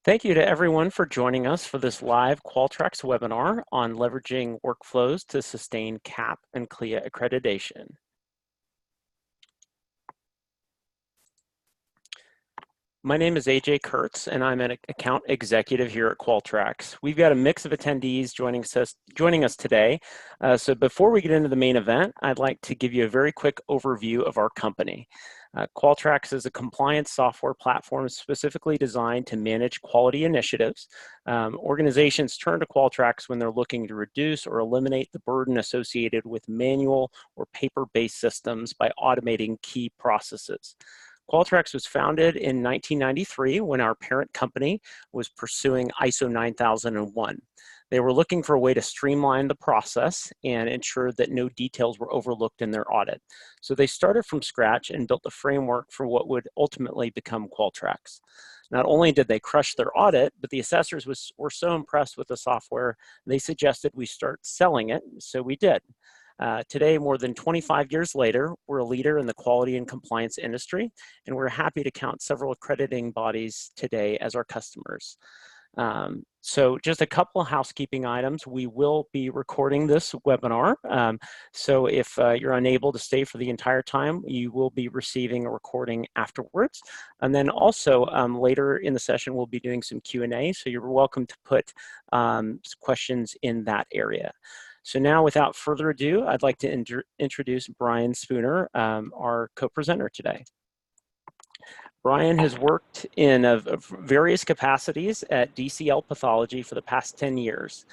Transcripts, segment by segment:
Thank you to everyone for joining us for this live Qualtrics webinar on leveraging workflows to sustain CAP and CLIA accreditation. My name is AJ Kurtz, and I'm an account executive here at Qualtrics. We've got a mix of attendees joining us today. So before we get into the main event, I'd like to give you a very quick overview of our company. Qualtrics is a compliance software platform specifically designed to manage quality initiatives. Organizations turn to Qualtrics when they're looking to reduce or eliminate the burden associated with manual or paper-based systems by automating key processes. Qualtrics was founded in 1993 when our parent company was pursuing ISO 9001. They were looking for a way to streamline the process and ensure that no details were overlooked in their audit. So they started from scratch and built a framework for what would ultimately become Qualtrics. Not only did they crush their audit, but the assessors were so impressed with the software, they suggested we start selling it, so we did. Today, more than 25 years later, we're a leader in the quality and compliance industry, and we're happy to count several accrediting bodies today as our customers. So just a couple of housekeeping items. We will be recording this webinar. So if you're unable to stay for the entire time, you will be receiving a recording afterwards. And then also later in the session, we'll be doing some Q&A. So you're welcome to put questions in that area. So now, without further ado, I'd like to introduce Brian Spooner, our co-presenter today. Brian has worked in various capacities at DCL Pathology for the past 10 years.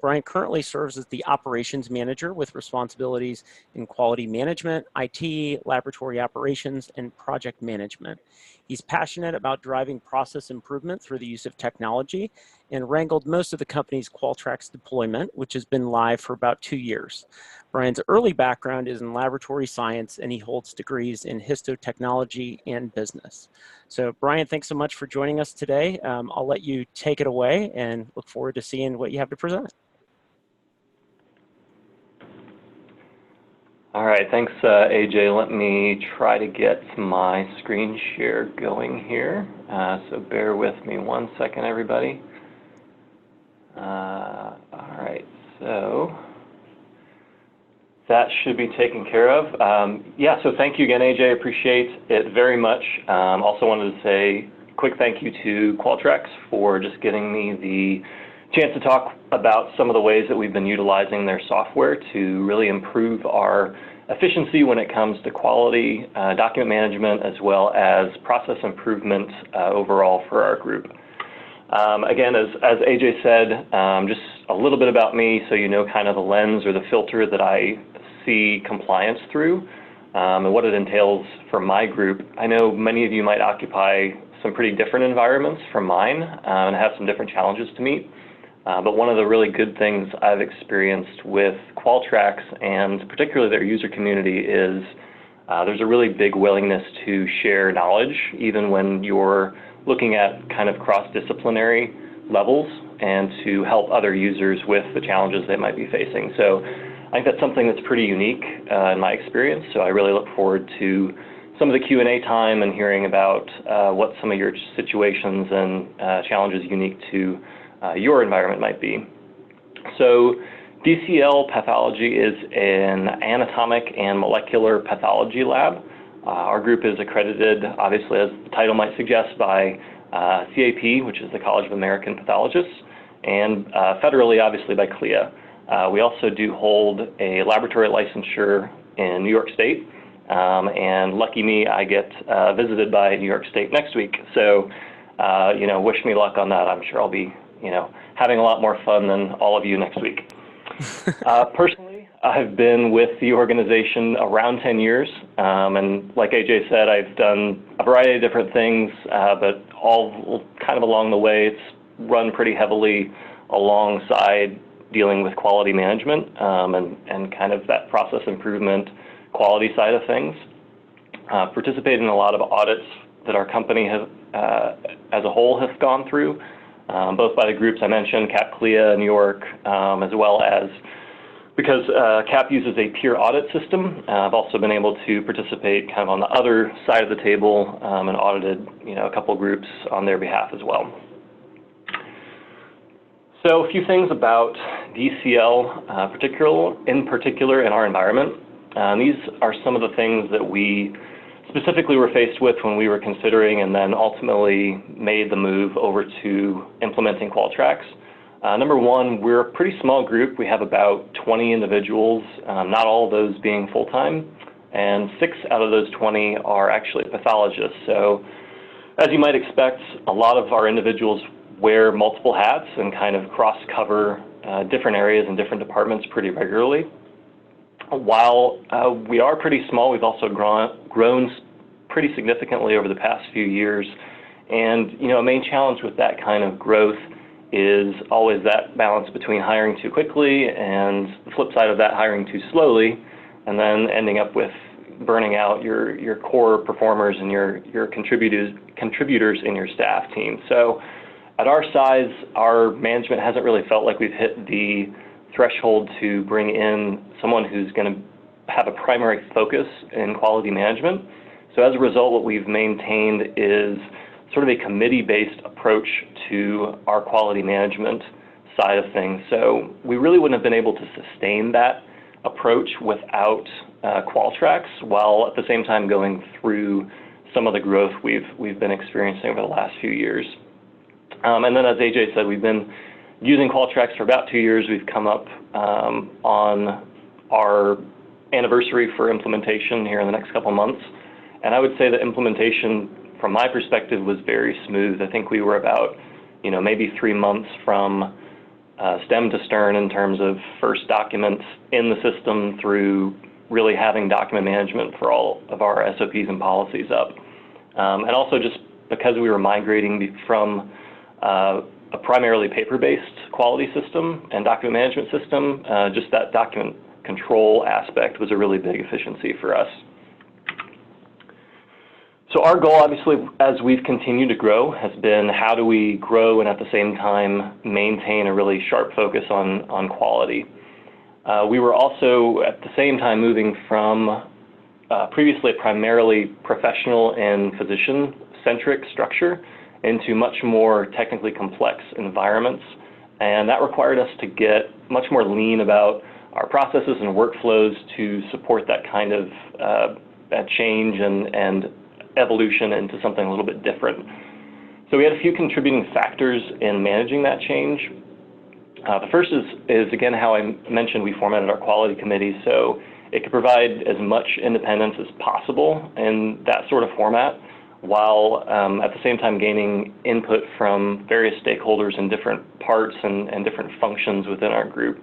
Brian currently serves as the operations manager with responsibilities in quality management, IT, laboratory operations, and project management. He's passionate about driving process improvement through the use of technology and wrangled most of the company's Qualtrics deployment, which has been live for about 2 years. Brian's early background is in laboratory science, and he holds degrees in histotechnology and business. So Brian, thanks so much for joining us today. I'll let you take it away and look forward to seeing what you have to present. All right, thanks, AJ. Let me try to get my screen share going here. So bear with me one second, everybody. All right, so that should be taken care of. Yeah, so thank you again, AJ. Appreciate it very much. Also wanted to say a quick thank you to Qualtrics for just getting me the chance to talk about some of the ways that we've been utilizing their software to really improve our efficiency when it comes to quality, document management, as well as process improvement overall for our group. Again, as AJ said, just a little bit about me so you know kind of the lens or the filter that I see compliance through and what it entails for my group. I know many of you might occupy some pretty different environments from mine and have some different challenges to meet. But one of the really good things I've experienced with Qualtrics and particularly their user community is there's a really big willingness to share knowledge even when you're looking at kind of cross-disciplinary levels and to help other users with the challenges they might be facing. So I think that's something that's pretty unique in my experience. So I really look forward to some of the Q&A time and hearing about what some of your situations and challenges unique to your environment might be. So DCL Pathology is an anatomic and molecular pathology lab. Our group is accredited, obviously, as the title might suggest, by CAP, which is the College of American Pathologists, and federally, obviously, by CLIA. We also do hold a laboratory licensure in New York State, and lucky me, I get visited by New York State next week. So, you know, wish me luck on that. I'm sure I'll be, you know, having a lot more fun than all of you next week. Personally, I've been with the organization around 10 years, and like AJ said, I've done a variety of different things, but all kind of along the way, it's run pretty heavily alongside dealing with quality management and kind of that process improvement quality side of things. Participated in a lot of audits that our company has, as a whole, has gone through, both by the groups I mentioned, CAP, CLIA, New York, as well as because CAP uses a peer audit system. I've also been able to participate kind of on the other side of the table and audited, you know, a couple groups on their behalf as well. So a few things about DCL, in particular in our environment. These are some of the things that we specifically were faced with when we were considering and then ultimately made the move over to implementing Qualtrics. Number one, we're a pretty small group. We have about 20 individuals, not all of those being full-time, and 6 out of those 20 are actually pathologists. So as you might expect, a lot of our individuals wear multiple hats and kind of cross-cover different areas and different departments pretty regularly. While we are pretty small, we've also grown pretty significantly over the past few years. And a main challenge with that kind of growth is always that balance between hiring too quickly and the flip side of that, hiring too slowly, and then ending up with burning out your core performers and your contributors in your staff team. So at our size, our management hasn't really felt like we've hit the threshold to bring in someone who's going to have a primary focus in quality management. So as a result, what we've maintained is sort of a committee-based approach to our quality management side of things. So we really wouldn't have been able to sustain that approach without Qualtrics, while at the same time going through some of the growth we've been experiencing over the last few years. And then as AJ said, we've been using Qualtrics for about 2 years. We've come up on our anniversary for implementation here in the next couple months. And I would say that implementation, from my perspective, was very smooth. I think we were about, maybe 3 months from stem to stern in terms of first documents in the system through really having document management for all of our SOPs and policies up. And also just because we were migrating from a primarily paper-based quality system and document management system, just that document control aspect was a really big efficiency for us. So our goal, obviously, as we've continued to grow, has been how do we grow and at the same time maintain a really sharp focus on quality. We were also at the same time moving from previously a primarily professional and physician-centric structure into much more technically complex environments. And that required us to get much more lean about our processes and workflows to support that kind of that change and evolution into something a little bit different. So we had a few contributing factors in managing that change. The first is again, how I mentioned we formatted our quality committee so it could provide as much independence as possible in that sort of format, while at the same time gaining input from various stakeholders in different parts and different functions within our group.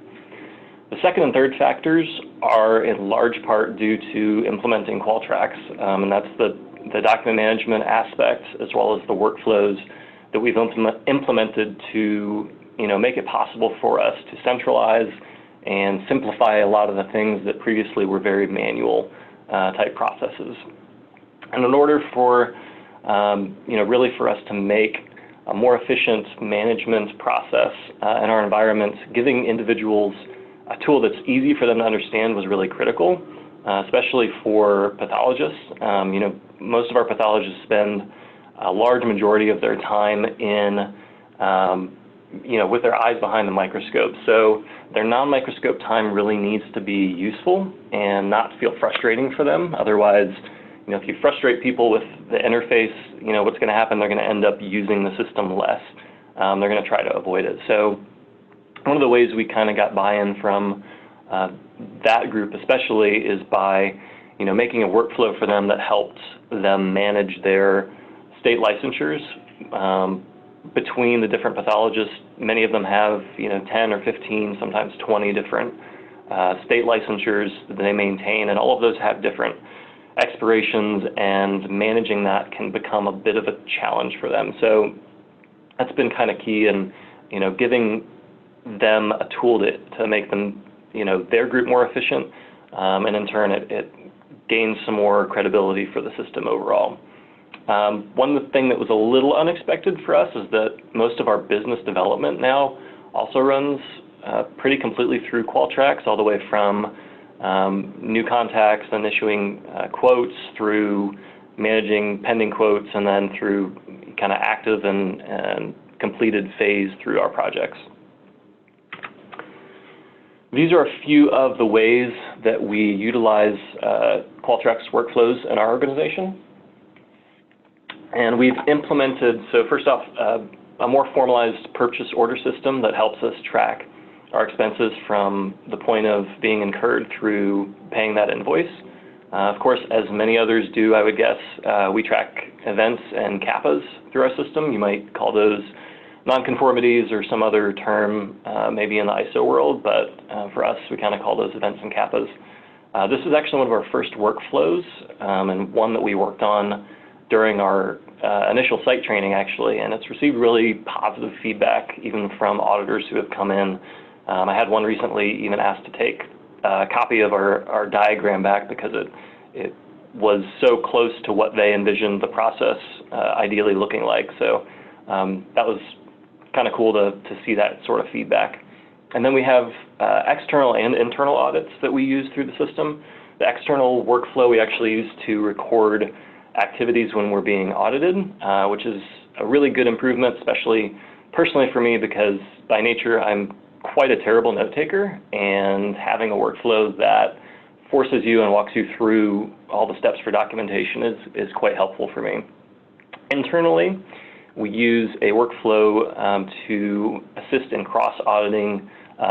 The second and third factors are in large part due to implementing Qualtrics, and that's the document management aspect as well as the workflows that we've implemented to make it possible for us to centralize and simplify a lot of the things that previously were very manual type processes. And in order for really for us to make a more efficient management process in our environment, giving individuals a tool that's easy for them to understand was really critical, especially for pathologists. Most of our pathologists spend a large majority of their time in, with their eyes behind the microscope. So their non-microscope time really needs to be useful and not feel frustrating for them. Otherwise, if you frustrate people with the interface, what's going to happen? They're going to end up using the system less. They're going to try to avoid it. So one of the ways we kind of got buy-in from that group especially is by, making a workflow for them that helped them manage their state licensures between the different pathologists. Many of them have, 10 or 15, sometimes 20 different state licensures that they maintain, and all of those have different expirations, and managing that can become a bit of a challenge for them. So that's been kind of key in, giving them a tool to make them, their group more efficient, and in turn it gains some more credibility for the system overall. One thing that was a little unexpected for us is that most of our business development now also runs pretty completely through Qualtrics, all the way from new contacts and issuing quotes through managing pending quotes, and then through kind of active and completed phase through our projects. These are a few of the ways that we utilize Qualtrics workflows in our organization. And we've implemented, so first off, a more formalized purchase order system that helps us track our expenses from the point of being incurred through paying that invoice. Of course, as many others do, I would guess, we track events and CAPAs through our system. You might call those nonconformities or some other term, maybe in the ISO world, but for us, we kind of call those events and CAPAs. This is actually one of our first workflows, and one that we worked on during our initial site training, actually, and it's received really positive feedback, even from auditors who have come in. I had one recently even asked to take a copy of our diagram back because it was so close to what they envisioned the process ideally looking like. So that was kind of cool to see that sort of feedback. And then we have external and internal audits that we use through the system. The external workflow we actually use to record activities when we're being audited, which is a really good improvement, especially personally for me, because by nature I'm quite a terrible note taker, and having a workflow that forces you and walks you through all the steps for documentation is quite helpful for me. Internally, we use a workflow to assist in cross-auditing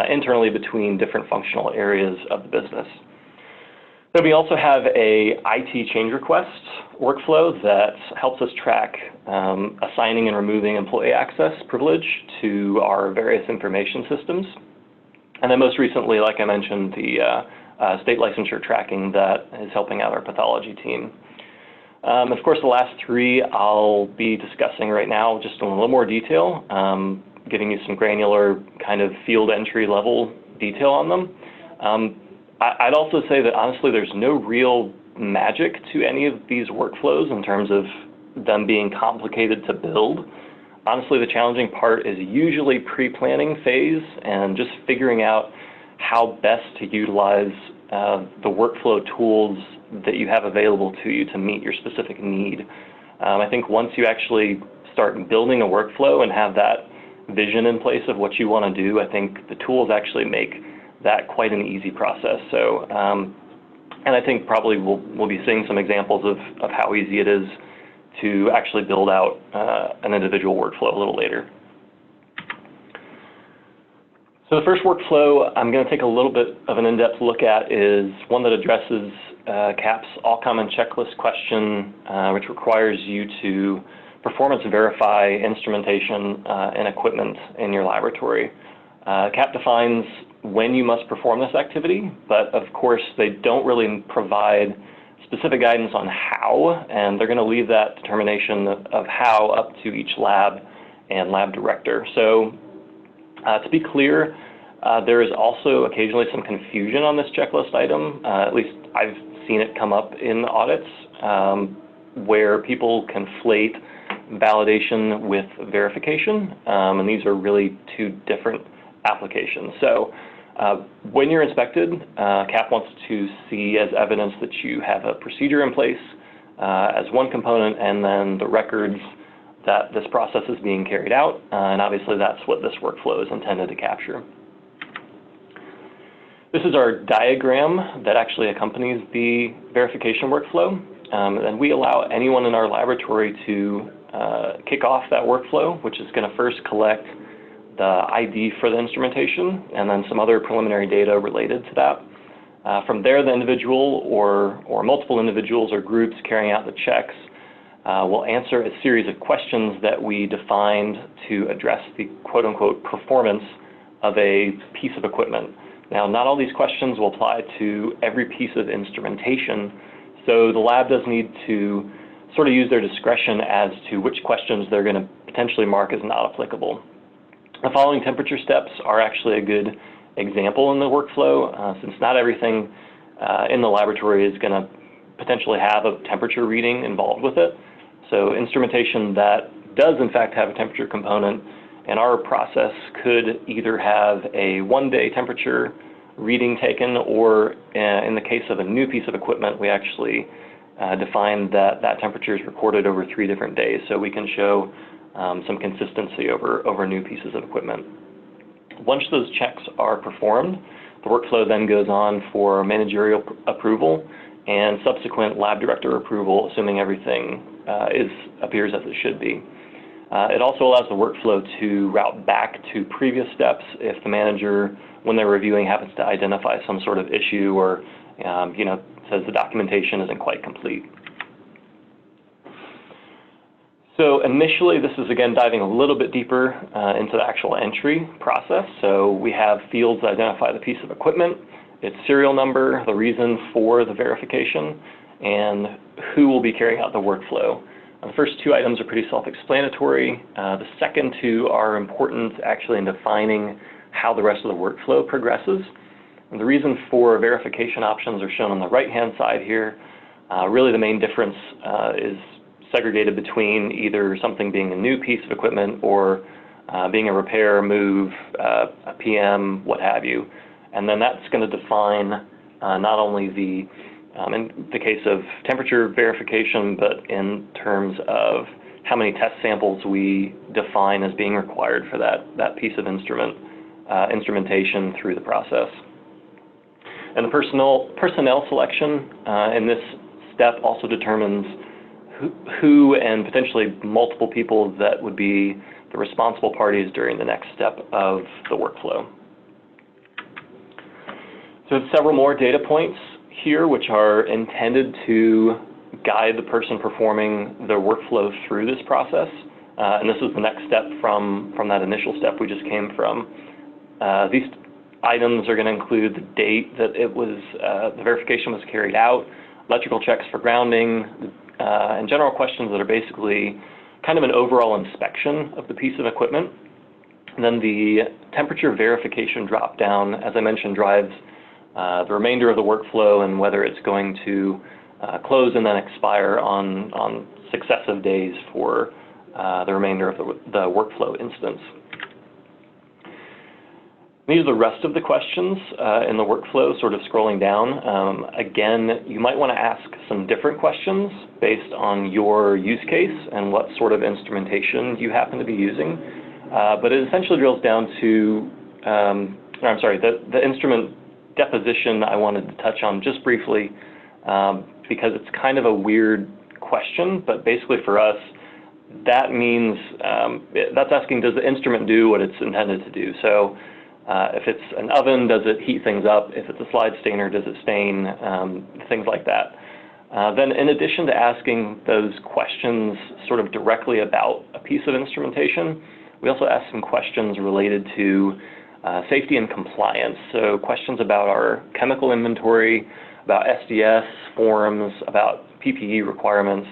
internally between different functional areas of the business. Then we also have a IT change request workflow that helps us track assigning and removing employee access privilege to our various information systems. And then most recently, like I mentioned, the state licensure tracking that is helping out our pathology team. Of course, the last three I'll be discussing right now just in a little more detail, giving you some granular kind of field entry level detail on them. I'd also say that honestly there's no real magic to any of these workflows in terms of them being complicated to build. Honestly, the challenging part is usually pre-planning phase and just figuring out how best to utilize the workflow tools that you have available to you to meet your specific need. I think once you actually start building a workflow and have that vision in place of what you want to do, I think the tools actually make that quite an easy process. So, and I think probably we'll be seeing some examples of how easy it is to actually build out an individual workflow a little later. So the first workflow I'm going to take a little bit of an in-depth look at is one that addresses CAP's All Common Checklist question, which requires you to performance verify instrumentation and equipment in your laboratory. CAP defines when you must perform this activity, but of course they don't really provide specific guidance on how, and they're going to leave that determination of how up to each lab and lab director. So to be clear, there is also occasionally some confusion on this checklist item. At least I've seen it come up in audits where people conflate validation with verification, and these are really two different applications. So when you're inspected, CAP wants to see as evidence that you have a procedure in place as one component, and then the records that this process is being carried out, and obviously that's what this workflow is intended to capture. This is our diagram that actually accompanies the verification workflow, and we allow anyone in our laboratory to kick off that workflow, which is going to first collect the ID for the instrumentation and then some other preliminary data related to that. From there, the individual or multiple individuals or groups carrying out the checks will answer a series of questions that we defined to address the quote-unquote performance of a piece of equipment. Now, not all these questions will apply to every piece of instrumentation, so the lab does need to sort of use their discretion as to which questions they're going to potentially mark as not applicable. The following temperature steps are actually a good example in the workflow, since not everything in the laboratory is going to potentially have a temperature reading involved with it. So instrumentation that does in fact have a temperature component in our process could either have a one-day temperature reading taken, or in the case of a new piece of equipment, we actually define that that temperature is recorded over 3 different days, so we can show some consistency over new pieces of equipment. Once those checks are performed, The workflow then goes on for managerial approval and subsequent lab director approval, assuming everything appears as it should be. It also allows the workflow to route back to previous steps if the manager, when they're reviewing, happens to identify some sort of issue or says the documentation isn't quite complete. So initially, this is again diving a little bit deeper into the actual entry process. So we have fields that identify the piece of equipment, its serial number, the reason for the verification, and who will be carrying out the workflow. The first two items are pretty self-explanatory. The second two are important actually in defining how the rest of the workflow progresses. And the reason for verification options are shown on the right-hand side here. Really the main difference is segregated between either something being a new piece of equipment or being a repair, move, a PM, what have you. And then that's going to define not only in the case of temperature verification, but in terms of how many test samples we define as being required for that piece of instrumentation through the process. And the personnel selection in this step also determines who and potentially multiple people that would be the responsible parties during the next step of the workflow. So several more data points here which are intended to guide the person performing the workflow through this process. And this is the next step from that initial step we just came from. These items are going to include the date that the verification was carried out, electrical checks for grounding, and general questions that are basically kind of an overall inspection of the piece of equipment. And then the temperature verification dropdown, as I mentioned, drives the remainder of the workflow and whether it's going to close and then expire on successive days for the remainder of the workflow instance. These are the rest of the questions in the workflow, sort of scrolling down. Again, you might want to ask some different questions based on your use case and what sort of instrumentation you happen to be using. But it essentially drills down to, the instrument deposition I wanted to touch on just briefly because it's kind of a weird question, but basically for us, that means, that's asking, does the instrument do what it's intended to do? So if it's an oven, does it heat things up? If it's a slide stainer, does it stain? Things like that. Then in addition to asking those questions sort of directly about a piece of instrumentation, we also ask some questions related to safety and compliance. So questions about our chemical inventory, about SDS forms, about PPE requirements.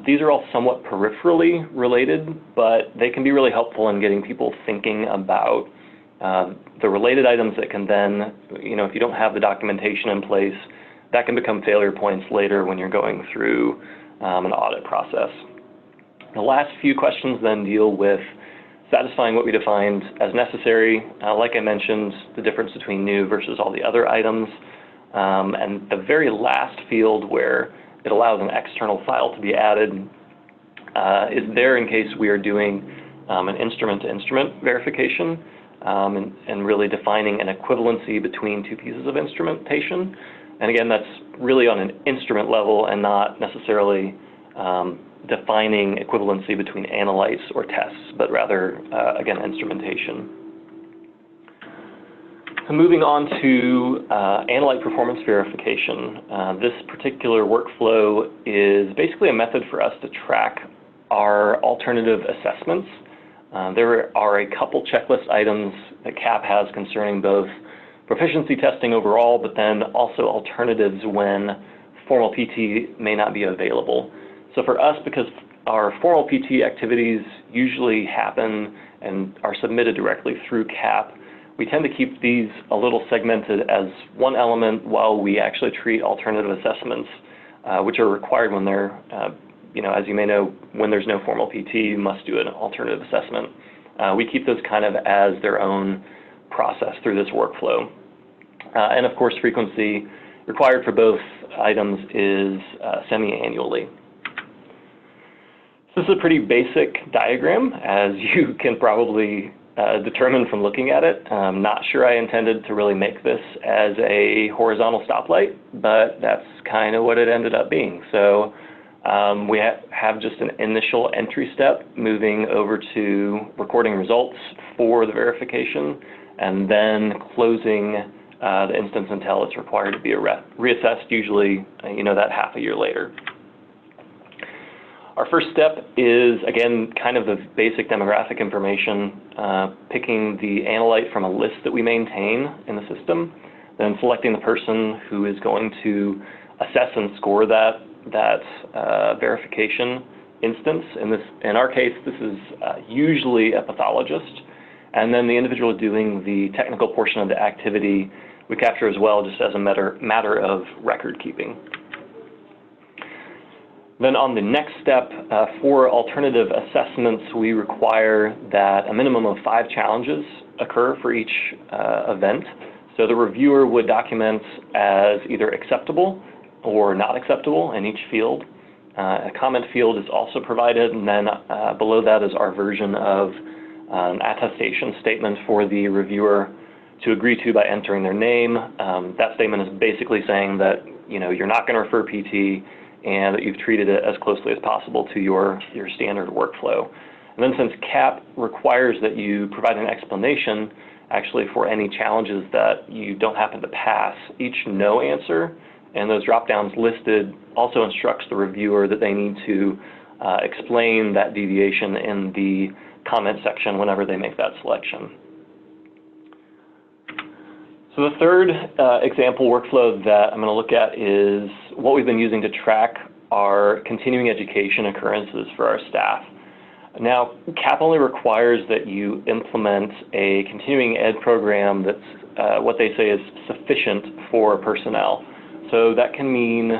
These are all somewhat peripherally related, but they can be really helpful in getting people thinking about the related items that can then, if you don't have the documentation in place, that can become failure points later when you're going through an audit process. The last few questions then deal with satisfying what we defined as necessary. Like I mentioned, the difference between new versus all the other items. And the very last field where it allows an external file to be added is there in case we are doing an instrument-to-instrument verification and really defining an equivalency between two pieces of instrumentation. And again, that's really on an instrument level and not necessarily defining equivalency between analytes or tests, but rather, again, instrumentation. So moving on to analyte performance verification. This particular workflow is basically a method for us to track our alternative assessments. There are a couple checklist items that CAP has concerning both proficiency testing overall, but then also alternatives when formal PT may not be available. So for us, because our formal PT activities usually happen and are submitted directly through CAP, we tend to keep these a little segmented as one element while we actually treat alternative assessments, which are required when they're, as you may know, when there's no formal PT, you must do an alternative assessment. We keep those kind of as their own process through this workflow. And of course, frequency required for both items is semi-annually. This is a pretty basic diagram, as you can probably determined from looking at it. I'm not sure I intended to really make this as a horizontal stoplight, but that's kind of what it ended up being. So we have just an initial entry step moving over to recording results for the verification, and then closing the instance until it's required to be reassessed, usually that half a year later. Our first step is, again, kind of the basic demographic information, picking the analyte from a list that we maintain in the system, then selecting the person who is going to assess and score that verification instance. In our case, this is usually a pathologist, and then the individual doing the technical portion of the activity we capture as well, just as a matter of record keeping. Then on the next step, for alternative assessments, we require that a minimum of 5 challenges occur for each event. So the reviewer would document as either acceptable or not acceptable in each field. A comment field is also provided, and then below that is our version of an attestation statement for the reviewer to agree to by entering their name. That statement is basically saying that you're not going to refer PT, and that you've treated it as closely as possible to your standard workflow. And then since CAP requires that you provide an explanation actually for any challenges that you don't happen to pass, each no answer and those drop-downs listed also instructs the reviewer that they need to explain that deviation in the comment section whenever they make that selection. So the third example workflow that I'm going to look at is what we've been using to track our continuing education occurrences for our staff. Now, CAP only requires that you implement a continuing ed program that's what they say is sufficient for personnel. So that can mean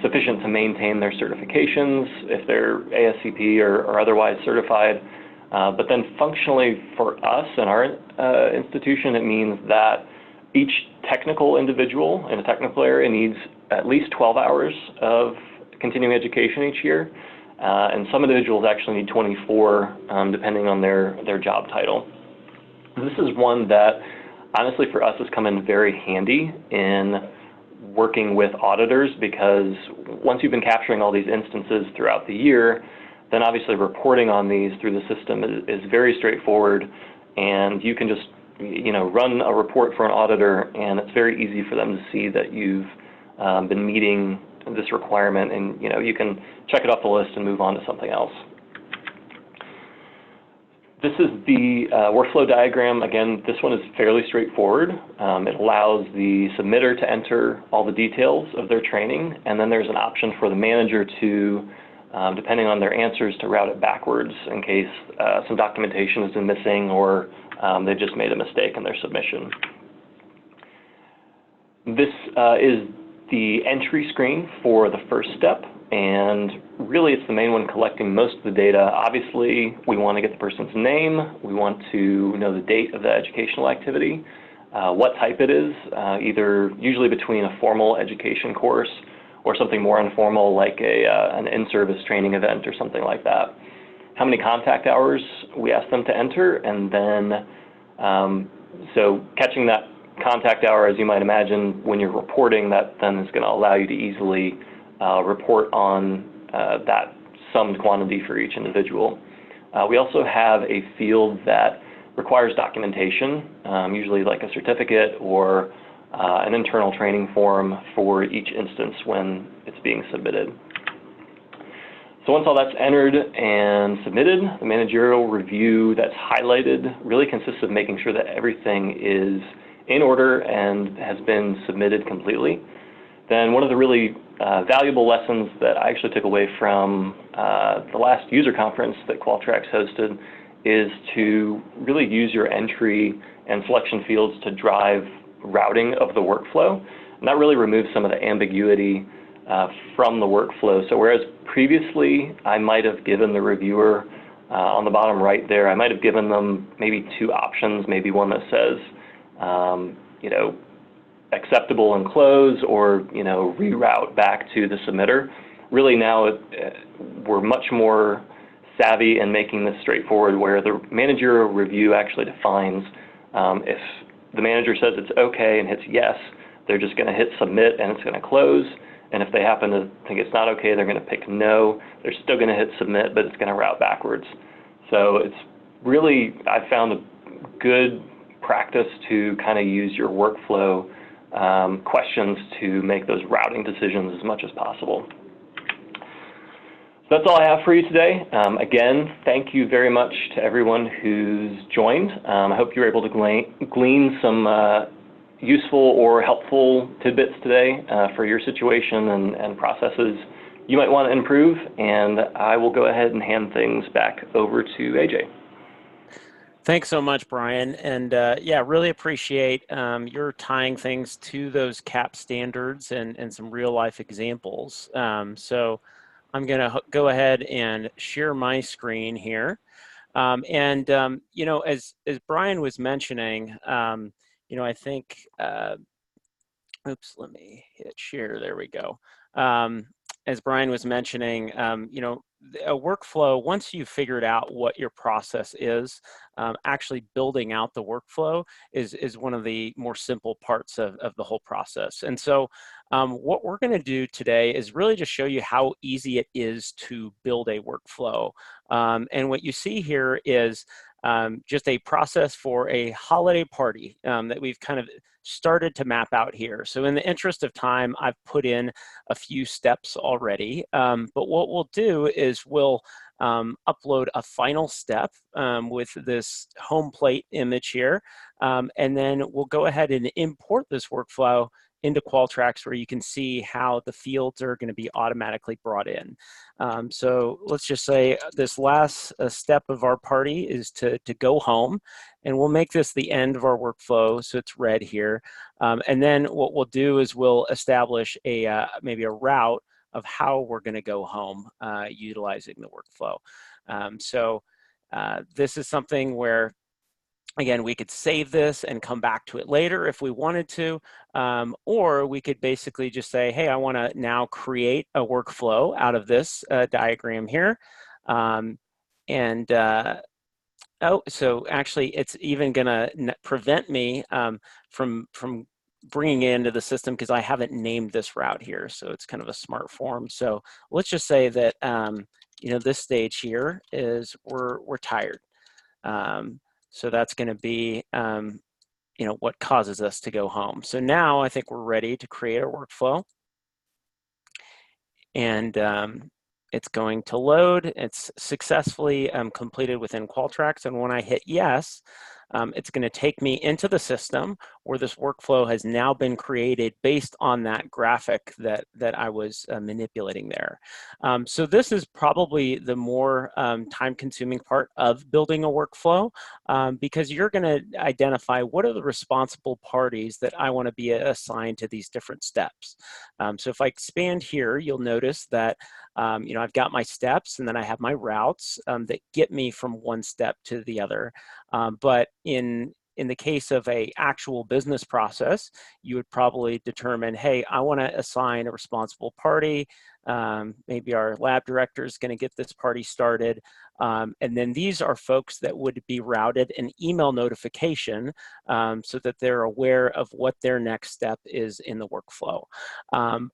sufficient to maintain their certifications if they're ASCP or otherwise certified. But then functionally for us in our institution, it means that each technical individual in a technical area needs at least 12 hours of continuing education each year. And some individuals actually need 24, depending on their job title. This is one that honestly for us has come in very handy in working with auditors, because once you've been capturing all these instances throughout the year, then obviously reporting on these through the system is very straightforward, and you can just run a report for an auditor, and it's very easy for them to see that you've been meeting this requirement, and you can check it off the list and move on to something else. This is the workflow diagram. Again, this one is fairly straightforward. It allows the submitter to enter all the details of their training, and then there's an option for the manager to, depending on their answers, to route it backwards in case some documentation has been missing or they just made a mistake in their submission. This is the entry screen for the first step, and really it's the main one collecting most of the data. Obviously, we want to get the person's name, we want to know the date of the educational activity, what type it is, either usually between a formal education course or something more informal like an in-service training event or something like that. How many contact hours we ask them to enter, and then so catching that contact hour, as you might imagine, when you're reporting, that then is going to allow you to easily report on that summed quantity for each individual. We also have a field that requires documentation, usually like a certificate or an internal training form for each instance when it's being submitted. So once all that's entered and submitted, the managerial review that's highlighted really consists of making sure that everything is in order and has been submitted completely. Then one of the really valuable lessons that I actually took away from the last user conference that Qualtrics hosted is to really use your entry and selection fields to drive routing of the workflow. And that really removes some of the ambiguity from the workflow. So whereas previously I might have given the reviewer on the bottom right there, I might have given them maybe 2 options, maybe one that says, acceptable and close, or reroute back to the submitter. Really now we're much more savvy in making this straightforward, where the managerial review actually defines if the manager says it's okay and hits yes, they're just going to hit submit and it's going to close. And if they happen to think it's not okay, they're going to pick no. They're still going to hit submit, but it's going to route backwards. So it's really, I found a good practice to kind of use your workflow questions to make those routing decisions as much as possible. So that's all I have for you today. Again, thank you very much to everyone who's joined. I hope you were able to glean some useful or helpful tidbits today for your situation and processes you might want to improve. And I will go ahead and hand things back over to AJ. Thanks so much, Brian. And yeah, really appreciate your tying things to those CAP standards and some real life examples. So I'm going to go ahead and share my screen here. You know, as Brian was mentioning, you know, I think, oops, let me hit share. There we go. As Brian was mentioning, you know, a workflow, once you've figured out what your process is, actually building out the workflow is one of the more simple parts of the whole process. And so what we're going to do today is really just show you how easy it is to build a workflow. And what you see here is just a process for a holiday party that we've kind of started to map out here. So in the interest of time, I've put in a few steps already, but what we'll do is we'll upload a final step with this home plate image here, and then we'll go ahead and import this workflow into Qualtrics, where you can see how the fields are going to be automatically brought in. So let's just say this last step of our party is to go home, and we'll make this the end of our workflow, so it's red here. And then what we'll do is we'll establish a maybe a route of how we're going to go home utilizing the workflow. This is something where, again, we could save this and come back to it later if we wanted to, or we could basically just say, hey, I want to now create a workflow out of this diagram here. Oh, so actually it's even going to prevent me from bringing it into the system because I haven't named this route here. So it's kind of a smart form. So let's just say that, you know, this stage here is we're tired. So that's going to be, you know, what causes us to go home. So now I think we're ready to create our workflow. And it's going to load. It's successfully completed within Qualtrics. And when I hit yes, it's going to take me into the system where this workflow has now been created based on that graphic that I was manipulating there. So this is probably the more time-consuming part of building a workflow because you're going to identify what are the responsible parties that I want to be assigned to these different steps. So if I expand here, you'll notice that you know, I've got my steps and then I have my routes that get me from one step to the other. But in the case of a actual business process, you would probably determine, hey, I want to assign a responsible party. Maybe our lab director is going to get this party started. And then these are folks that would be routed an email notification so that they're aware of what their next step is in the workflow.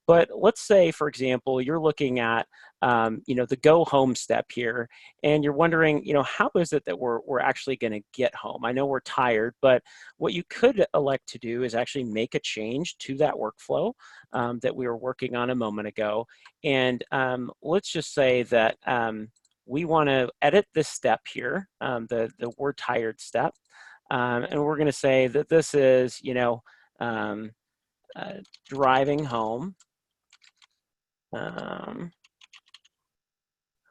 But let's say, for example, you're looking at you know, the go home step here, and you're wondering, you know, how is it that we're actually going to get home? I know we're tired, but what you could elect to do is actually make a change to that workflow that we were working on a moment ago. And let's just say that we want to edit this step here, the we're tired step, and we're going to say that this is, you know, driving home.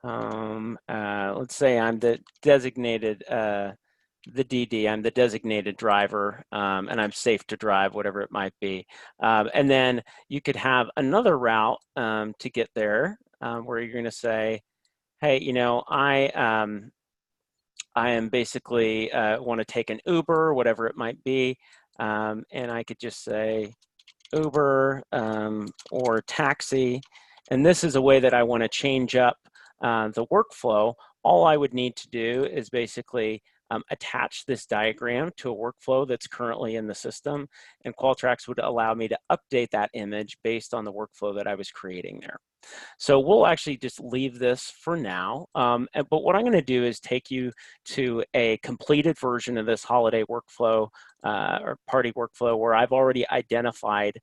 Let's say I'm the designated, the DD, I'm the designated driver, and I'm safe to drive, whatever it might be. And then you could have another route to get there where you're going to say, hey, you know, I am basically want to take an Uber, whatever it might be, and I could just say Uber or taxi. And this is a way that I want to change up the workflow all I would need to do is basically attach this diagram to a workflow that's currently in the system, and Qualtrics would allow me to update that image based on the workflow that I was creating there. So we'll actually just leave this for now. But what I'm going to do is take you to a completed version of this holiday workflow or party workflow where I've already identified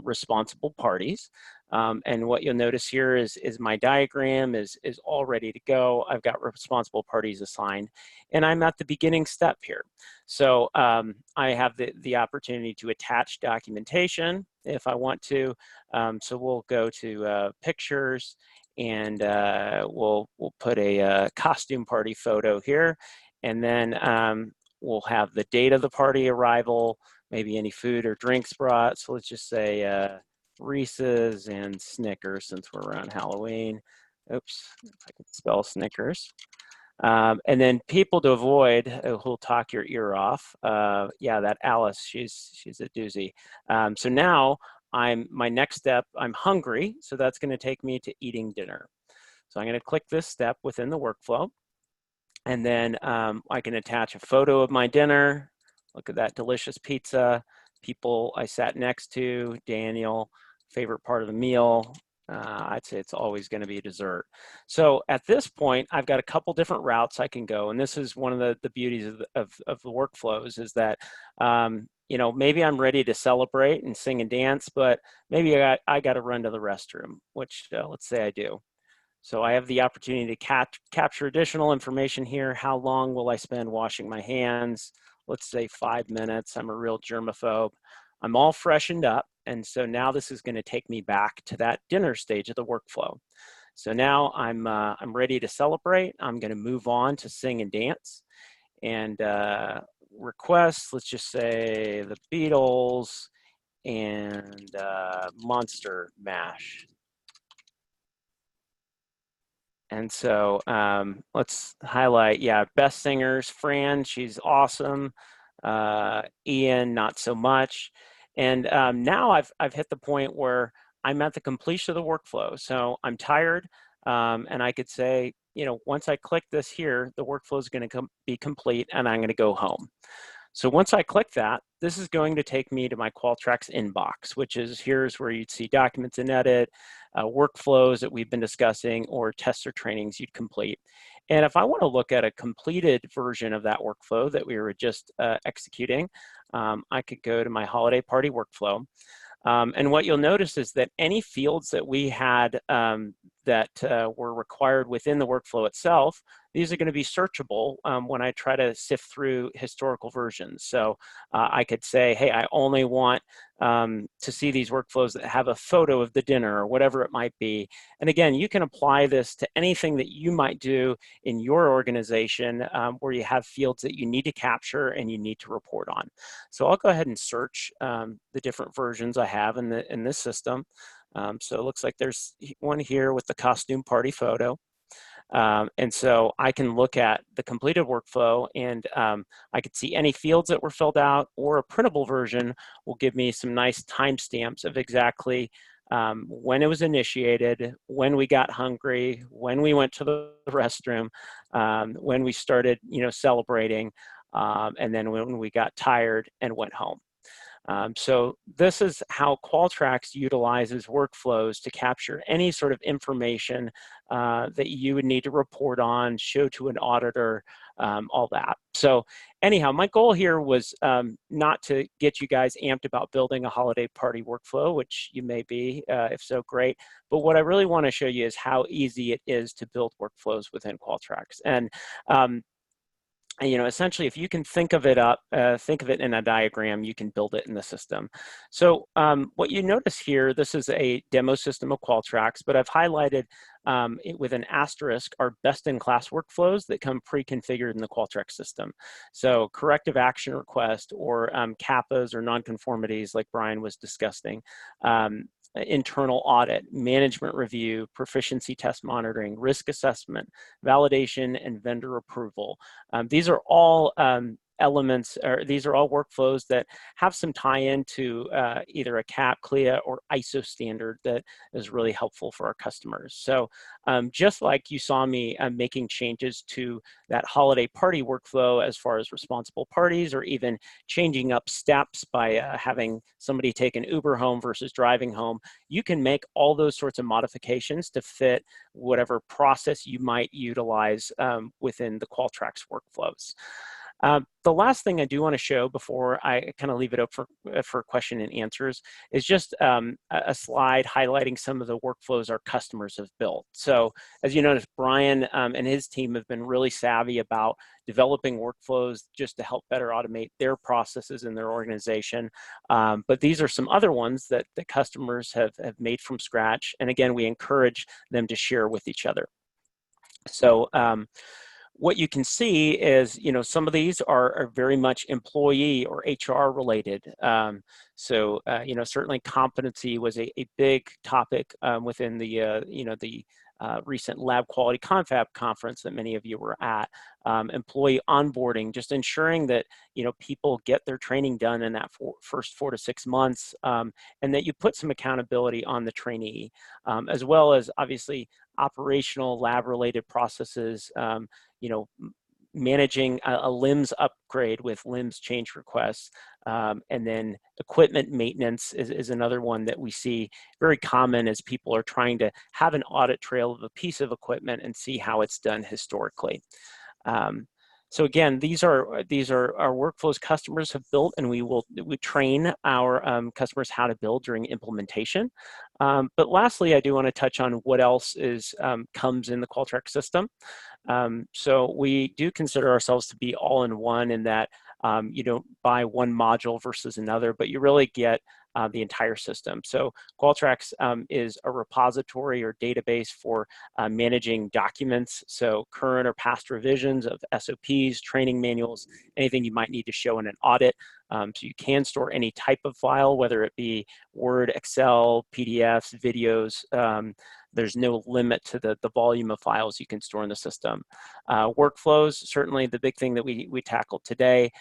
responsible parties. And what you'll notice here is my diagram is all ready to go. I've got responsible parties assigned, and I'm at the beginning step here. So I have the opportunity to attach documentation if I want to. So we'll go to pictures, and we'll put a costume party photo here, and then we'll have the date of the party arrival, maybe any food or drinks brought. So let's just say Reese's and Snickers, since we're around Halloween. Oops, if I can spell Snickers. And then people to avoid who'll talk your ear off. Yeah, that Alice, she's a doozy. So now my next step, I'm hungry, so that's going to take me to eating dinner. So I'm going to click this step within the workflow, and then I can attach a photo of my dinner. Look at that delicious pizza. People I sat next to, Daniel, favorite part of the meal. I'd say it's always going to be dessert. So at this point, I've got a couple different routes I can go, and this is one of the beauties of the workflows is that you know, maybe I'm ready to celebrate and sing and dance, but maybe I got to run to the restroom, which let's say I do. So I have the opportunity to capture additional information here. How long will I spend washing my hands? Let's say 5 minutes. I'm a real germaphobe. I'm all freshened up. And so now this is going to take me back to that dinner stage of the workflow. So now I'm ready to celebrate. I'm going to move on to sing and dance. And requests, let's just say the Beatles and Monster Mash. And so let's highlight, yeah, best singers, Fran, she's awesome. Ian, not so much. And now I've hit the point where I'm at the completion of the workflow. So I'm tired, and I could say, you know, once I click this here, the workflow is going to be complete, and I'm going to go home. So once I click that, this is going to take me to my Qualtrics inbox, which is here's where you'd see documents and edit, workflows that we've been discussing, or tests or trainings you'd complete. And if I want to look at a completed version of that workflow that we were just executing, I could go to my holiday party workflow. And what you'll notice is that any fields that we had that were required within the workflow itself, these are going to be searchable when I try to sift through historical versions. So I could say, hey, I only want to see these workflows that have a photo of the dinner or whatever it might be. And again, you can apply this to anything that you might do in your organization where you have fields that you need to capture and you need to report on. So I'll go ahead and search the different versions I have in this system. So it looks like there's one here with the costume party photo. And so I can look at the completed workflow, and I could see any fields that were filled out, or a printable version will give me some nice timestamps of exactly when it was initiated, when we got hungry, when we went to the restroom, when we started, you know, celebrating, and then when we got tired and went home. So this is how Qualtrics utilizes workflows to capture any sort of information that you would need to report on, show to an auditor, all that. So anyhow, my goal here was not to get you guys amped about building a holiday party workflow, which you may be, if so, great. But what I really want to show you is how easy it is to build workflows within Qualtrics. And you know, essentially, if you can think of it in a diagram, you can build it in the system. So what you notice here, this is a demo system of Qualtrics, but I've highlighted with an asterisk our best-in-class workflows that come pre-configured in the Qualtrics system. So corrective action request, or CAPAs or nonconformities like Brian was discussing, internal audit, management review, proficiency test monitoring, risk assessment, validation, and vendor approval. These are all elements, or these are all workflows that have some tie-in to either a CAP, CLIA, or ISO standard that is really helpful for our customers. So just like you saw me making changes to that holiday party workflow as far as responsible parties, or even changing up steps by having somebody take an Uber home versus driving home, you can make all those sorts of modifications to fit whatever process you might utilize within the Qualtrics workflows. The last thing I do want to show before I kind of leave it up for question and answers is just a slide highlighting some of the workflows our customers have built. So as you notice, Brian and his team have been really savvy about developing workflows just to help better automate their processes in their organization. But these are some other ones that the customers have made from scratch. And again, we encourage them to share with each other. So what you can see is, some of these are very much employee or HR related. Certainly competency was a big topic within the recent Lab Quality Confab conference that many of you were at. Employee onboarding, just ensuring that people get their training done in that first 4 to 6 months, and that you put some accountability on the trainee, as well as obviously operational lab related processes, managing a LIMS upgrade with LIMS change requests. And then equipment maintenance is another one that we see very common as people are trying to have an audit trail of a piece of equipment and see how it's done historically. So again, these are our workflows customers have built, and we train our customers how to build during implementation. But lastly, I do want to touch on what else comes in the Qualtrics system. So we do consider ourselves to be all-in-one in that you don't buy one module versus another, but you really get the entire system. So Qualtrics is a repository or database for managing documents, so current or past revisions of SOPs, training manuals, anything you might need to show in an audit. So you can store any type of file, whether it be Word, Excel, PDFs, videos. There's no limit to the volume of files you can store in the system. Workflows, certainly the big thing that we tackled today.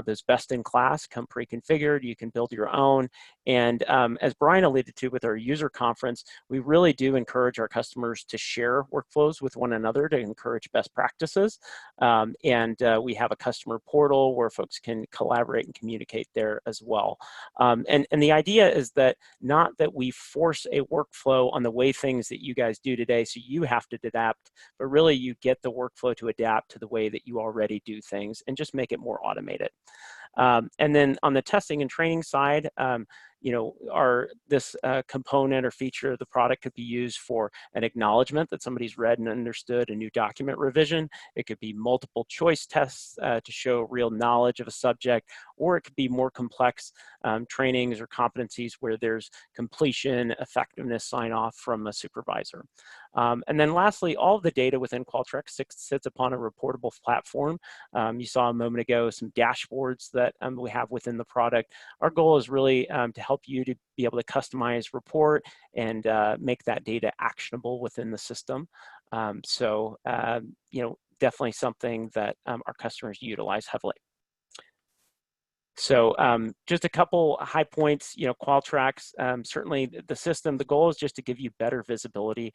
Those best in class come pre-configured. You can build your own. And as Brian alluded to with our user conference, we really do encourage our customers to share workflows with one another to encourage best practices. We have a customer portal where folks can collaborate and communicate there as well. And the idea is that not that we force a workflow on the way things that you guys do today, so you have to adapt, but really you get the workflow to adapt to the way that you already do things and just make it more automated. And then on the testing and training side, this component or feature of the product could be used for an acknowledgement that somebody's read and understood a new document revision. It could be multiple choice tests to show real knowledge of a subject, or it could be more complex trainings or competencies where there's completion, effectiveness sign off from a supervisor. And then lastly, all of the data within Qualtrics sits upon a reportable platform. You saw a moment ago some dashboards that we have within the product. Our goal is really to help you to be able to customize, report, and make that data actionable within the system. Definitely something that our customers utilize heavily. So just a couple high points, Qualtrics, certainly the system, the goal is just to give you better visibility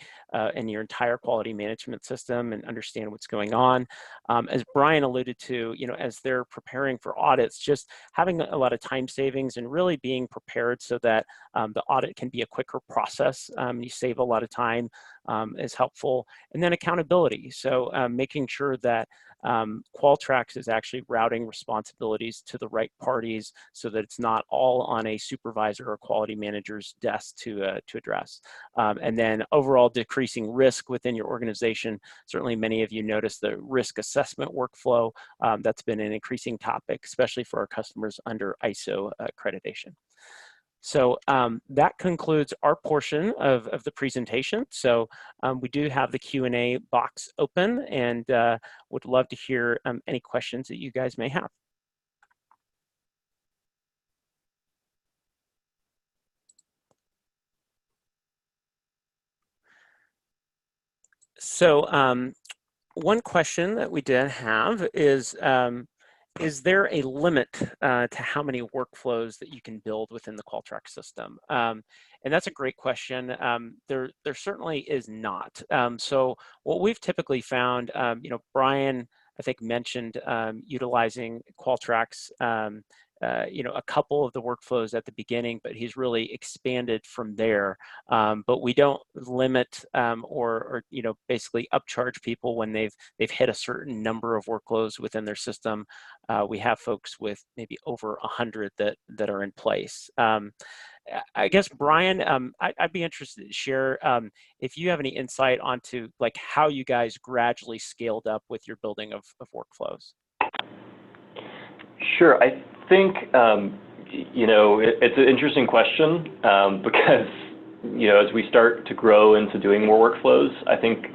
in your entire quality management system and understand what's going on. As Brian alluded to, as they're preparing for audits, just having a lot of time savings and really being prepared so that the audit can be a quicker process. You save a lot of time is helpful. And then accountability. So making sure that Qualtrics is actually routing responsibilities to the right parties so that it's not all on a supervisor or quality manager's desk to address. And then overall decreasing risk within your organization. Certainly many of you noticed the risk assessment workflow. That's been an increasing topic, especially for our customers under ISO accreditation. So that concludes our portion of the presentation. So we do have the Q&A box open, and would love to hear any questions that you guys may have. So one question that we did have is, is there a limit to how many workflows that you can build within the Qualtrics system? And that's a great question. There certainly is not. So what we've typically found, Brian, I think mentioned utilizing Qualtrics, a couple of the workflows at the beginning, but he's really expanded from there. But we don't limit or basically upcharge people when they've hit a certain number of workflows within their system. We have folks with maybe over 100 that are in place. I guess, Brian, I'd be interested to share if you have any insight onto like how you guys gradually scaled up with your building of workflows. Sure. I think, it's an interesting question because, as we start to grow into doing more workflows, I think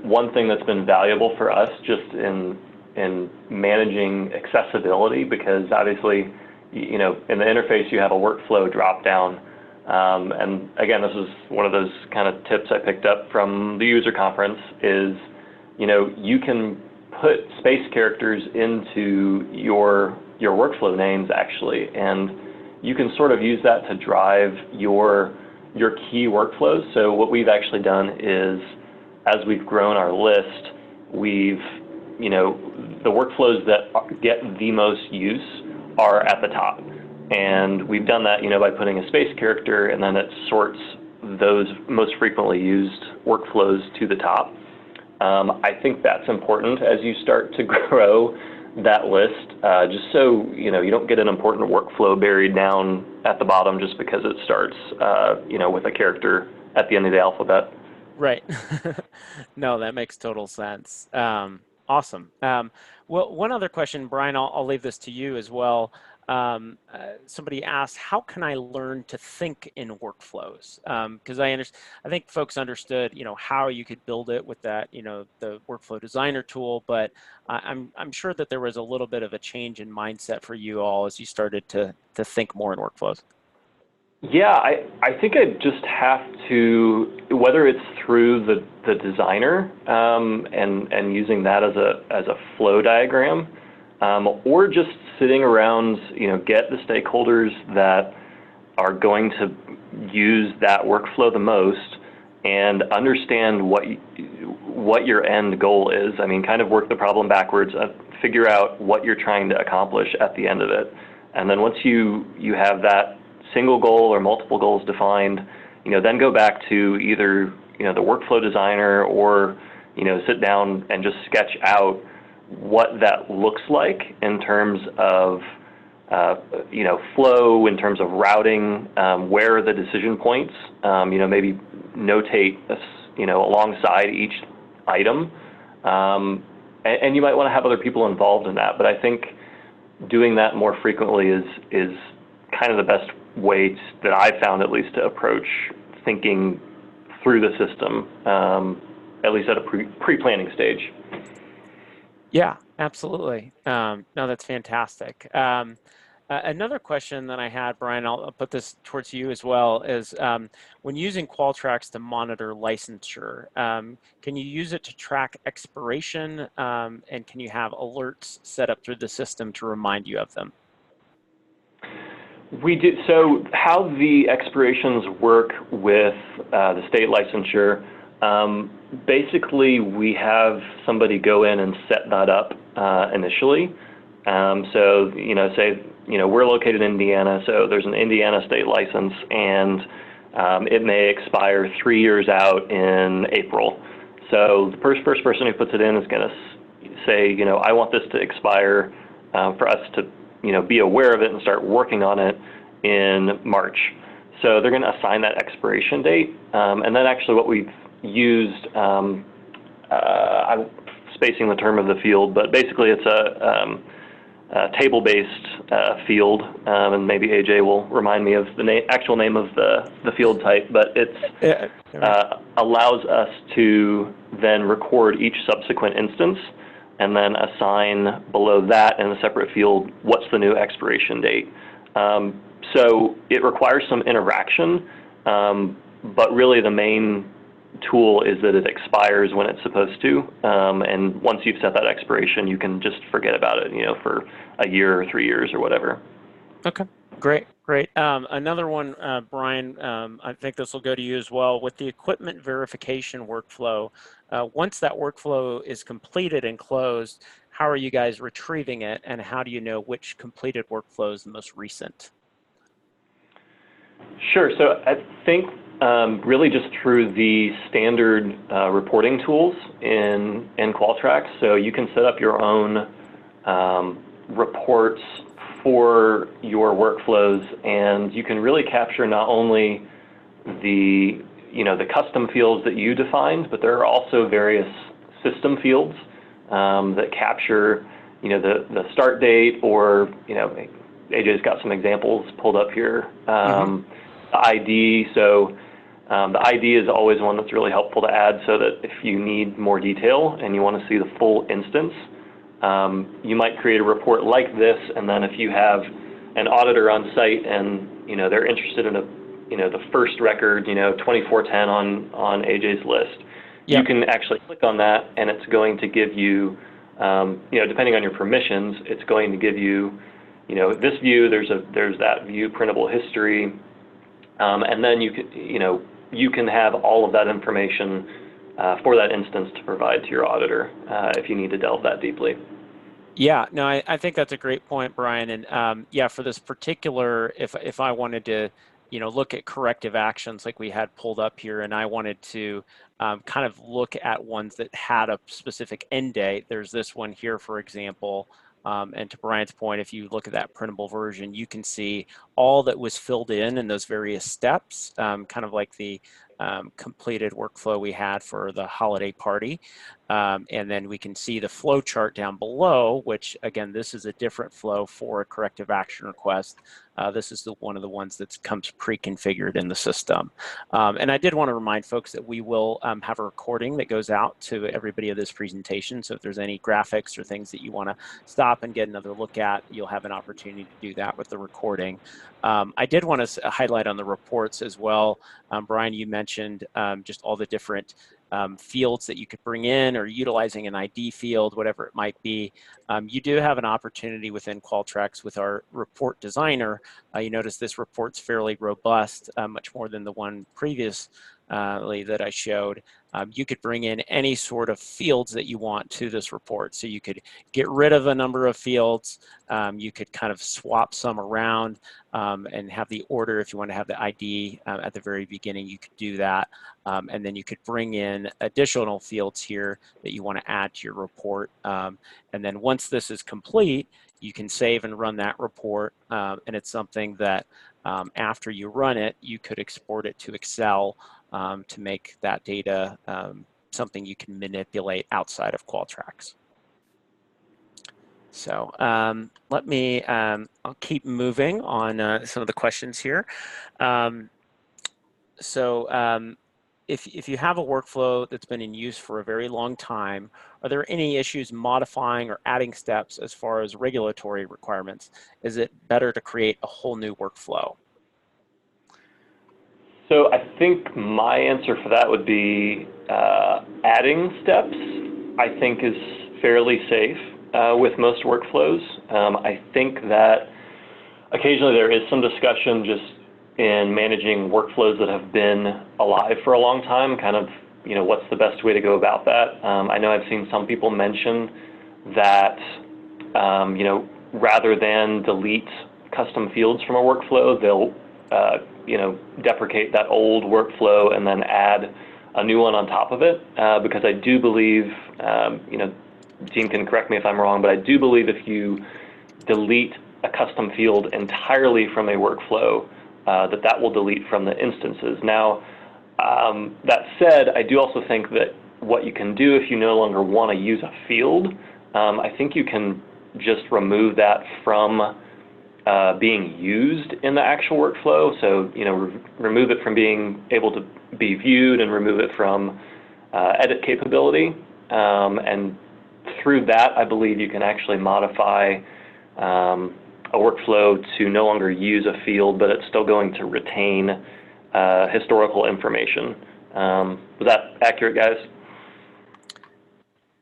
one thing that's been valuable for us just in managing accessibility, because obviously, in the interface you have a workflow dropdown. And again, this is one of those kind of tips I picked up from the user conference is, you can put space characters into your workflow names actually, and you can sort of use that to drive your key workflows. So what we've actually done is, as we've grown our list, we've, the workflows that get the most use are at the top. And we've done that, by putting a space character, and then it sorts those most frequently used workflows to the top. I think that's important as you start to grow that list, just so you don't get an important workflow buried down at the bottom just because it starts, with a character at the end of the alphabet. Right. No, that makes total sense. Awesome. Well, one other question, Brian, I'll leave this to you as well. Somebody asked, how can I learn to think in workflows? Because I think folks understood, how you could build it with that, the workflow designer tool, but I'm sure that there was a little bit of a change in mindset for you all as you started to think more in workflows. Yeah, I think I just have to, whether it's through the designer and using that as a flow diagram, or just sitting around, get the stakeholders that are going to use that workflow the most and understand what your end goal is. I mean, kind of work the problem backwards, figure out what you're trying to accomplish at the end of it. And then once you have that single goal or multiple goals defined, then go back to either, the workflow designer or, sit down and just sketch out what that looks like in terms of, flow, in terms of routing, where are the decision points, maybe notate, alongside each item. And you might want to have other people involved in that, but I think doing that more frequently is kind of the best way that I've found, at least, to approach thinking through the system, at least at a pre-planning stage. Yeah, absolutely. No, that's fantastic. Another question that I had, Brian, I'll put this towards you as well, is when using Qualtrics to monitor licensure, can you use it to track expiration, and can you have alerts set up through the system to remind you of them? We do. So how the expirations work with the state licensure, basically we have somebody go in and set that up initially. So, say, we're located in Indiana, so there's an Indiana state license, and it may expire 3 years out in April. So the first person who puts it in is going to say, I want this to expire for us to be aware of it and start working on it in March. So they're going to assign that expiration date. And then actually what we've used, I'm spacing the term of the field, but basically it's a table-based field, and maybe AJ will remind me of the actual name of the field type, but it allows us to then record each subsequent instance and then assign below that in a separate field what's the new expiration date. So it requires some interaction, but really the main tool is that it expires when it's supposed to, and once you've set that expiration, you can just forget about it, for a year or 3 years or whatever. Okay, great, great. Another one, Brian, I think this will go to you as well. With the equipment verification workflow, once that workflow is completed and closed, how are you guys retrieving it, and how do you know which completed workflow is the most recent? Sure. So I think really just through the standard reporting tools in Qualtrics. So you can set up your own reports for your workflows, and you can really capture not only the custom fields that you defined, but there are also various system fields that capture the start date, or AJ's got some examples pulled up here. The ID. So the ID is always one that's really helpful to add, so that if you need more detail and you want to see the full instance, you might create a report like this, and then if you have an auditor on site and they're interested in the first record, 2410 on AJ's list, Yep. You can actually click on that, and it's going to give you, depending on your permissions, it's going to give you, this view. There's that view printable history, and then you can have all of that information for that instance to provide to your auditor if you need to delve that deeply. Yeah, no, I think that's a great point, Brian. And yeah, for this particular, if I wanted to, look at corrective actions like we had pulled up here, and I wanted to kind of look at ones that had a specific end date. There's this one here, for example. And to Brian's point, if you look at that printable version, you can see all that was filled in those various steps, kind of like the completed workflow we had for the holiday party. And then we can see the flow chart down below, which again, this is a different flow for a corrective action request. This is one of the ones that comes pre-configured in the system. And I did want to remind folks that we will have a recording that goes out to everybody of this presentation. So if there's any graphics or things that you want to stop and get another look at, you'll have an opportunity to do that with the recording. I did want to highlight on the reports as well. Brian, you mentioned just all the different fields that you could bring in, or utilizing an ID field, whatever it might be. You do have an opportunity within Qualtrics with our report designer. You notice this report's fairly robust, much more than the one previously that I showed. You could bring in any sort of fields that you want to this report. So you could get rid of a number of fields. You could kind of swap some around and have the order. If you want to have the ID at the very beginning, you could do that. And then you could bring in additional fields here that you want to add to your report. And then once this is complete, you can save and run that report. And it's something that after you run it, you could export it to Excel to make that data something you can manipulate outside of Qualtrics. So let me, I'll keep moving on some of the questions here. If you have a workflow that's been in use for a very long time, are there any issues modifying or adding steps as far as regulatory requirements? Is it better to create a whole new workflow? So I think my answer for that would be adding steps, I think, is fairly safe with most workflows. I think that occasionally there is some discussion just in managing workflows that have been alive for a long time, kind of, what's the best way to go about that? I know I've seen some people mention that, rather than delete custom fields from a workflow, they'll deprecate that old workflow and then add a new one on top of it, because I do believe, Gene can correct me if I'm wrong, but I do believe if you delete a custom field entirely from a workflow, that will delete from the instances. Now, that said, I do also think that what you can do if you no longer want to use a field, I think you can just remove that from being used in the actual workflow. So, remove it from being able to be viewed and remove it from edit capability. And through that, I believe you can actually modify a workflow to no longer use a field, but it's still going to retain historical information Was that accurate, guys?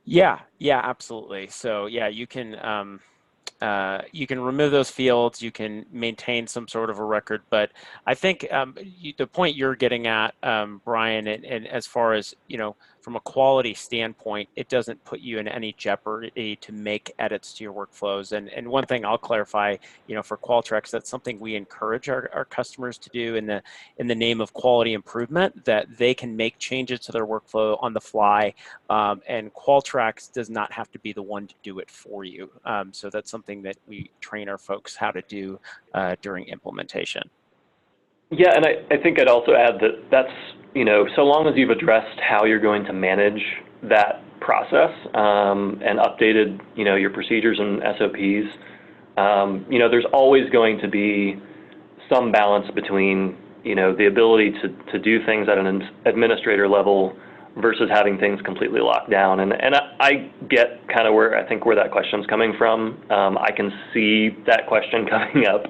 Yeah, yeah, absolutely. So yeah, you can remove those fields, you can maintain some sort of a record, but I think the point you're getting at, Brian, and as far as, from a quality standpoint, it doesn't put you in any jeopardy to make edits to your workflows. And one thing I'll clarify, for Qualtrics, that's something we encourage our customers to do in the name of quality improvement, that they can make changes to their workflow on the fly, and Qualtrics does not have to be the one to do it for you. So that's something that we train our folks how to do during implementation. Yeah, and I think I'd also add that that's, so long as you've addressed how you're going to manage that process, and updated, your procedures and SOPs, there's always going to be some balance between, the ability to do things at an administrator level versus having things completely locked down. And I get kind of where that question's coming from. I can see that question coming up.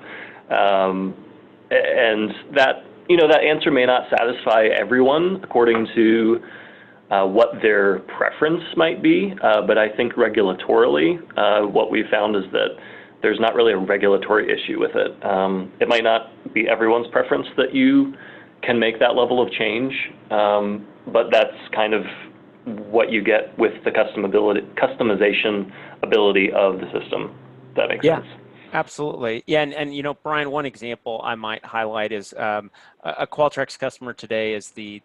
And that, that answer may not satisfy everyone according to what their preference might be. But I think regulatorily, what we found is that there's not really a regulatory issue with it. It might not be everyone's preference that you can make that level of change, but that's kind of what you get with the customization ability of the system. If that makes Yeah. sense. Absolutely. Yeah, and Brian, one example I might highlight is a Qualtrics customer today is the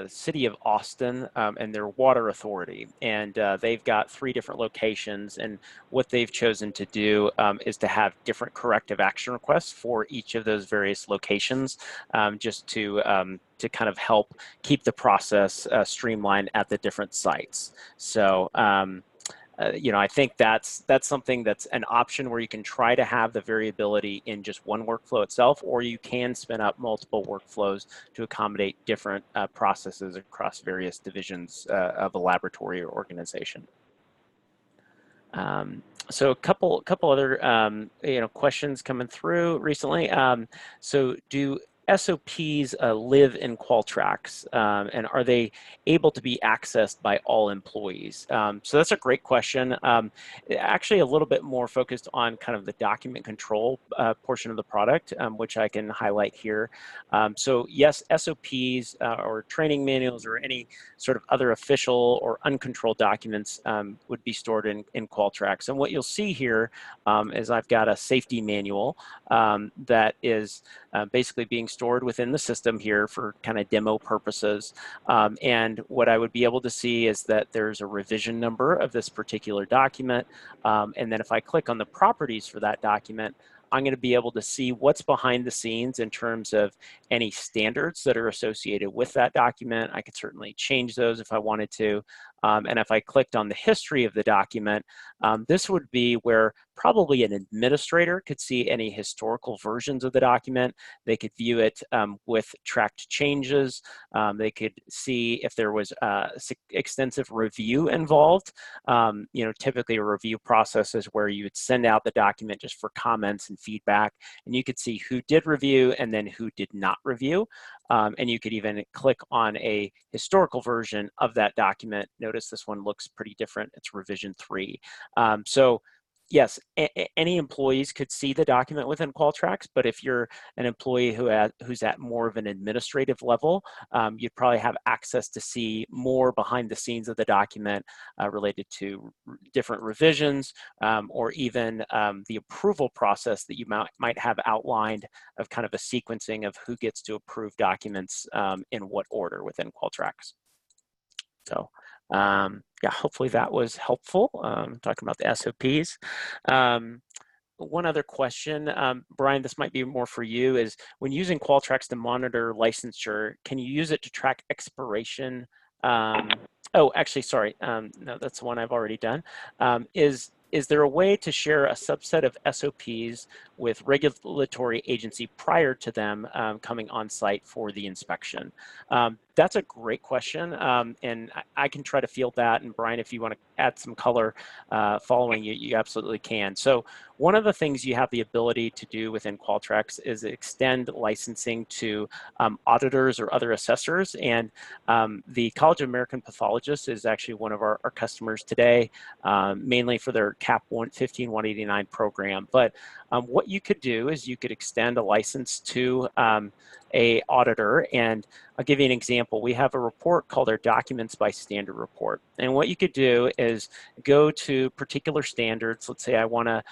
city of Austin, and their water authority, and they've got 3 different locations, and what they've chosen to do is to have different corrective action requests for each of those various locations, just to kind of help keep the process streamlined at the different sites. So. I think that's something that's an option where you can try to have the variability in just one workflow itself, or you can spin up multiple workflows to accommodate different processes across various divisions of a laboratory or organization. So a couple other questions coming through recently. So do SOPs live in Qualtrics, and are they able to be accessed by all employees? So that's a great question. Actually, a little bit more focused on kind of the document control portion of the product, which I can highlight here. So yes, SOPs or training manuals or any sort of other official or uncontrolled documents would be stored in Qualtrics. And what you'll see here is I've got a safety manual that is basically being stored within the system here for kind of demo purposes. And what I would be able to see is that there's a revision number of this particular document. And then if I click on the properties for that document, I'm going to be able to see what's behind the scenes in terms of any standards that are associated with that document. I could certainly change those if I wanted to. And if I clicked on the history of the document, this would be where probably an administrator could see any historical versions of the document. They could view it with tracked changes. They could see if there was extensive review involved. Typically a review process is where you would send out the document just for comments and feedback, and you could see who did review and then who did not review. And you could even click on a historical version of that document. Notice this one looks pretty different. It's revision 3. So yes, any employees could see the document within Qualtrics, but if you're an employee who's at more of an administrative level, you'd probably have access to see more behind the scenes of the document related to different revisions, or even the approval process that you might have outlined of kind of a sequencing of who gets to approve documents in what order within Qualtrics. So yeah, hopefully that was helpful, talking about the SOPs. One other question, Brian, this might be more for you, is when using Qualtrics to monitor licensure, can you use it to track expiration? Oh, actually, sorry, no, that's the one I've already done. Is there a way to share a subset of SOPs with regulatory agency prior to them coming on site for the inspection? That's a great question, and I can try to field that. And Brian, if you want to add some color following, you absolutely can. So one of the things you have the ability to do within Qualtrics is extend licensing to auditors or other assessors. And the College of American Pathologists is actually one of our customers today, mainly for their CAP 15189 program. But what you could do is you could extend a license to a auditor, and I'll give you an example. We have a report called our Documents by Standard report. And what you could do is go to particular standards. Let's say I want to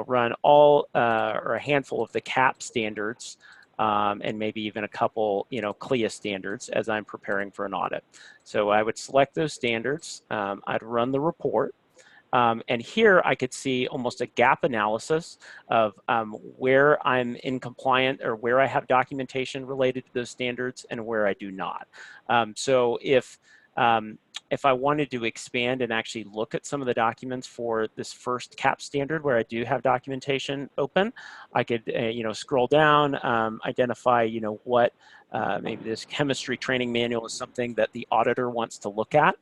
run all or a handful of the CAP standards, and maybe even a couple, CLIA standards as I'm preparing for an audit. So I would select those standards. I'd run the report. And here I could see almost a gap analysis of where I'm in compliant or where I have documentation related to those standards and where I do not. So if I wanted to expand and actually look at some of the documents for this first CAP standard where I do have documentation open, I could scroll down, identify what maybe this chemistry training manual is something that the auditor wants to look at.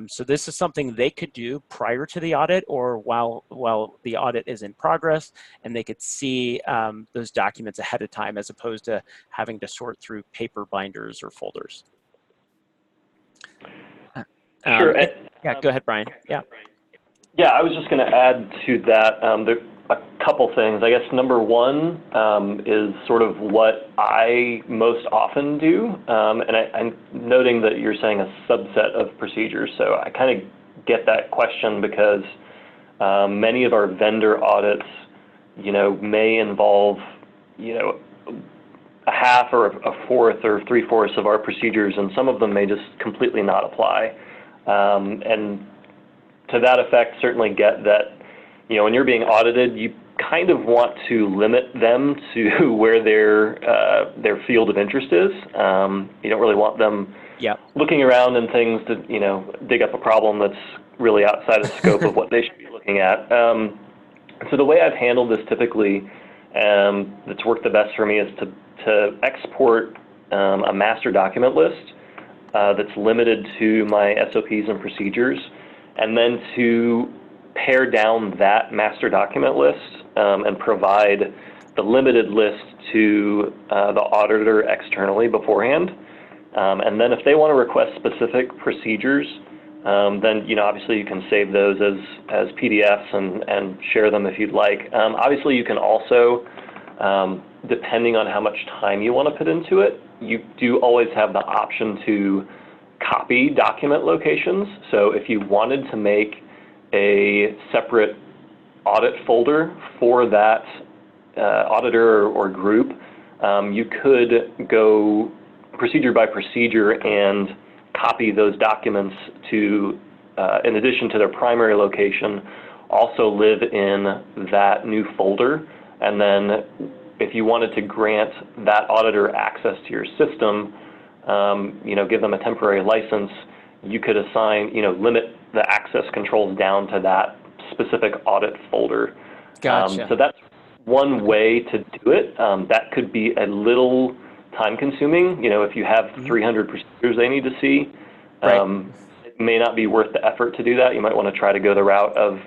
So this is something they could do prior to the audit or while the audit is in progress, and they could see those documents ahead of time as opposed to having to sort through paper binders or folders. Sure. Yeah, go ahead, Brian. Yeah. Yeah, I was just going to add to that a couple things. I guess number one is sort of what I most often do, and I'm noting that you're saying a subset of procedures. So I kind of get that question because many of our vendor audits, may involve, a half or a fourth or three-fourths of our procedures, and some of them may just completely not apply. And to that effect, certainly get that, when you're being audited, you kind of want to limit them to where their field of interest is. You don't really want them looking around and things to, dig up a problem that's really outside of the scope of what they should be looking at. So the way I've handled this typically, that's worked the best for me is to export a master document list that's limited to my SOPs and procedures, and then to pare down that master document list and provide the limited list to the auditor externally beforehand. And then if they want to request specific procedures, then obviously you can save those as PDFs and share them if you'd like. Obviously you can also, depending on how much time you want to put into it, you do always have the option to copy document locations. So if you wanted to make a separate audit folder for that auditor or group, you could go procedure by procedure and copy those documents to, in addition to their primary location, also live in that new folder. And then if you wanted to grant that auditor access to your system, give them a temporary license, you could assign, limit the access controls down to that specific audit folder. Gotcha. So that's one way to do it. That could be a little time consuming. If you have 300 procedures they need to see, it may not be worth the effort to do that. You might want to try to go the route of,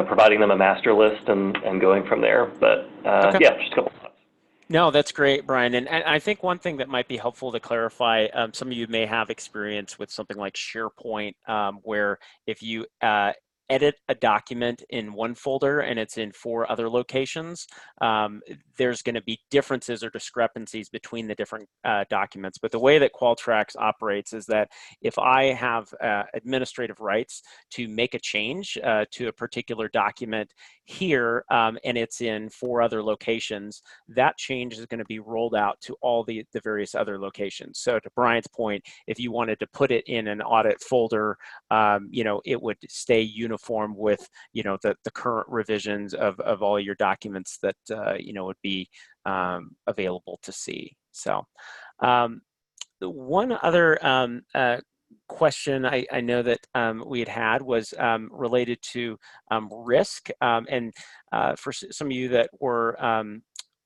providing them a master list and going from there. But yeah, just a couple. No, that's great, Brian. And I think one thing that might be helpful to clarify, some of you may have experience with something like SharePoint, where if you edit a document in one folder and it's in 4 other locations, there's going to be differences or discrepancies between the different documents. But the way that Qualtrics operates is that if I have administrative rights to make a change to a particular document here, and it's in 4 other locations, that change is going to be rolled out to all the various other locations. So to Brian's point, if you wanted to put it in an audit folder, it would stay uniform with the current revisions of all your documents that would be available to see. So one other question I know that we had was related to risk, and for some of you that were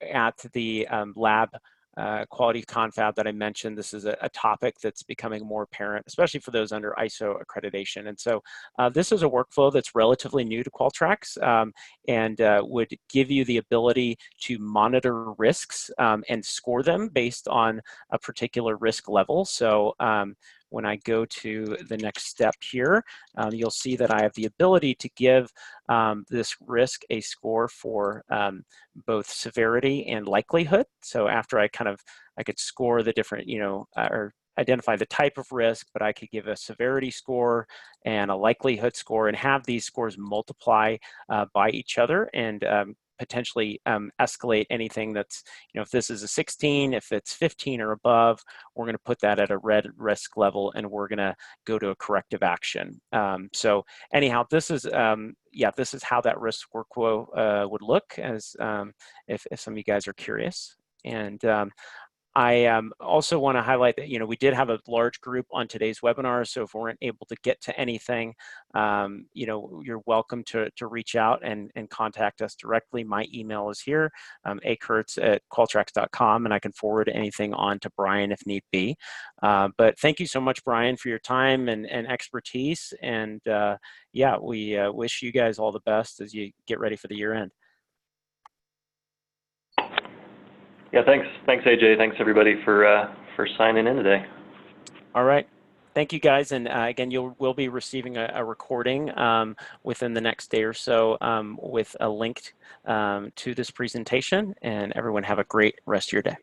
at the lab quality confab that I mentioned. This is a topic that's becoming more apparent, especially for those under ISO accreditation. And so this is a workflow that's relatively new to Qualtrics, and would give you the ability to monitor risks and score them based on a particular risk level. So when I go to the next step here, you'll see that I have the ability to give this risk a score for both severity and likelihood. So after I could score the different, or identify the type of risk, but I could give a severity score and a likelihood score and have these scores multiply by each other and potentially escalate anything that's, if this is a 16, if it's 15 or above, we're going to put that at a red risk level and we're going to go to a corrective action. So anyhow, this is, this is how that risk workflow would look, as if some of you guys are curious. And I also want to highlight that, we did have a large group on today's webinar, so if we weren't able to get to anything, you're welcome to reach out and contact us directly. My email is here, akurtz@qualtrics.com, and I can forward anything on to Brian if need be. But thank you so much, Brian, for your time and expertise, and we wish you guys all the best as you get ready for the year end. Yeah, thanks, AJ. Thanks everybody for signing in today. All right, thank you guys, and again, will be receiving a recording within the next day or so with a link to this presentation. And everyone have a great rest of your day.